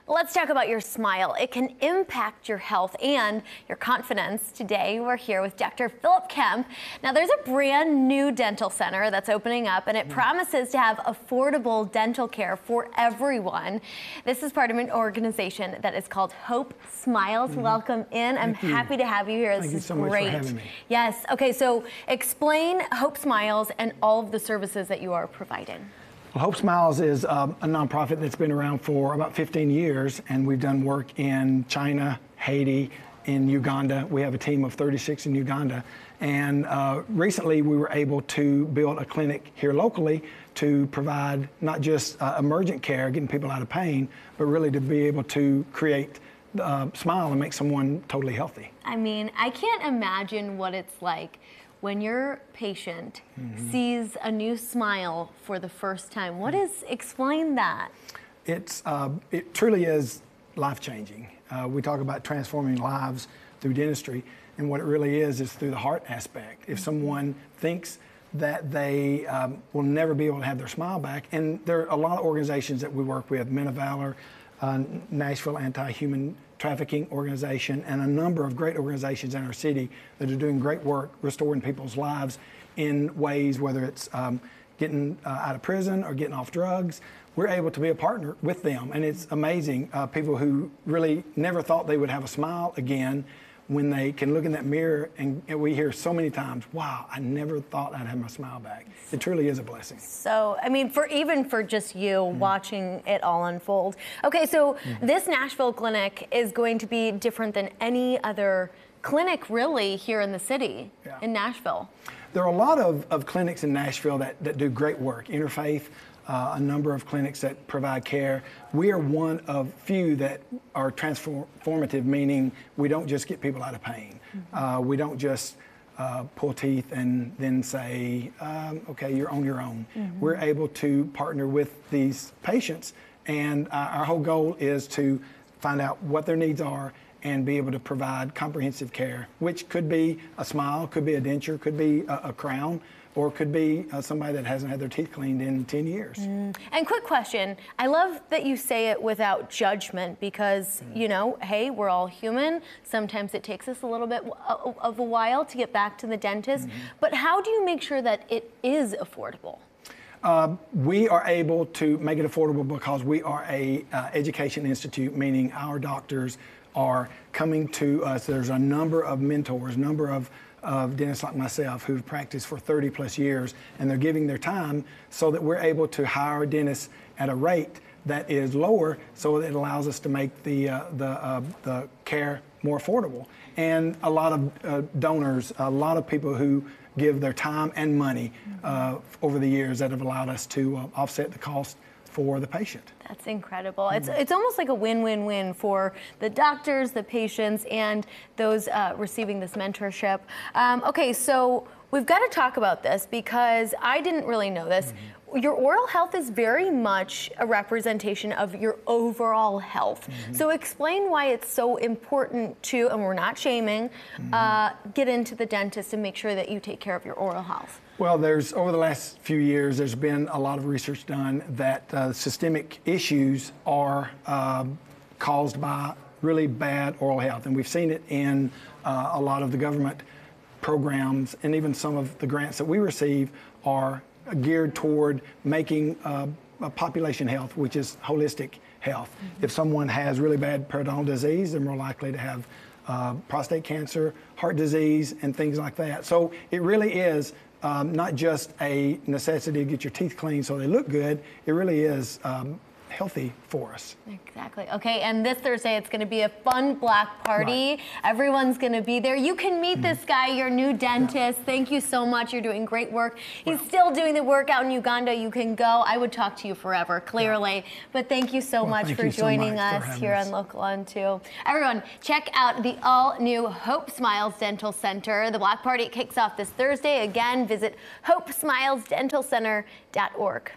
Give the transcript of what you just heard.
Let's talk about your smile. It can impact your health and your confidence. Today, we're here with Dr. Philip Kemp. Now, there's a brand new dental center that's opening up, and it promises to have affordable dental care for everyone. This is part of an organization that is called Hope Smiles. Welcome in. I'm happy to have you here. Thank you so much for having me. Yes. Okay, so explain Hope Smiles and all of the services that you are providing. Well, Hope Smiles is a nonprofit that's been around for about 15 years, and we've done work in China, Haiti, in Uganda. We have a team of 36 in Uganda. And recently we were able to build a clinic here locally to provide not just emergent care, getting people out of pain, but really to be able to create smile and make someone totally healthy. I mean, I can't imagine what it's like when your patient sees a new smile for the first time. Explain that? It truly is life-changing. We talk about transforming lives through dentistry, and what it really is through the heart aspect. If someone thinks that they will never be able to have their smile back, and there are a lot of organizations that we work with, Men of Valor, Nashville Anti-Human Trafficking Organization, and a number of great organizations in our city that are doing great work restoring people's lives in ways, whether it's getting out of prison or getting off drugs. We're able to be a partner with them, and it's amazing. People who really never thought they would have a smile again, when they can look in that mirror, and we hear so many times, wow, I never thought I'd have my smile back. It truly is a blessing. So, I mean, even for just you watching it all unfold. Okay, so this Nashville clinic is going to be different than any other clinic really here in the city, in Nashville. There are a lot of clinics in Nashville that do great work, interfaith, a number of clinics that provide care. We are one of few that are transformative, meaning we don't just get people out of pain. We don't just pull teeth and then say, okay, you're on your own. We're able to partner with these patients, and our whole goal is to find out what their needs are and be able to provide comprehensive care, which could be a smile, could be a denture, could be a crown, or it could be somebody that hasn't had their teeth cleaned in 10 years. And quick question, I love that you say it without judgment because, you know, hey, we're all human. Sometimes it takes us a little bit of a while to get back to the dentist. But how do you make sure that it is affordable? We are able to make it affordable because we are a education institute, meaning our doctors are coming to us. There's a number of mentors, number of dentists like myself who've practiced for 30 plus years, and they're giving their time so that we're able to hire dentists at a rate that is lower, so it allows us to make the care more affordable. And a lot of donors, a lot of people who give their time and money over the years that have allowed us to offset the cost for the patient. That's incredible. It's almost like a win-win-win for the doctors, the patients, and those receiving this mentorship. Okay, so we've got to talk about this because I didn't really know this. Your oral health is very much a representation of your overall health. So explain why it's so important to, and we're not shaming, get into the dentist and make sure that you take care of your oral health. Well, over the last few years, there's been a lot of research done that systemic issues are caused by really bad oral health. And we've seen it in a lot of the government programs, and even some of the grants that we receive are geared toward making a population health, which is holistic health. If someone has really bad periodontal disease, they're more likely to have prostate cancer, heart disease, and things like that. So it really is not just a necessity to get your teeth clean so they look good. It really is healthy for us. Exactly. Okay, and this Thursday it's going to be a fun black party. Everyone's going to be there. You can meet this guy, your new dentist. Thank you so much. You're doing great work. He's still doing the work out in Uganda. You can go. I would talk to you forever, clearly. But thank you so much for joining us here on Local On 2. Everyone, check out the all-new Hope Smiles Dental Center. The black party kicks off this Thursday. Again, visit hopesmilesdentalcenter.org.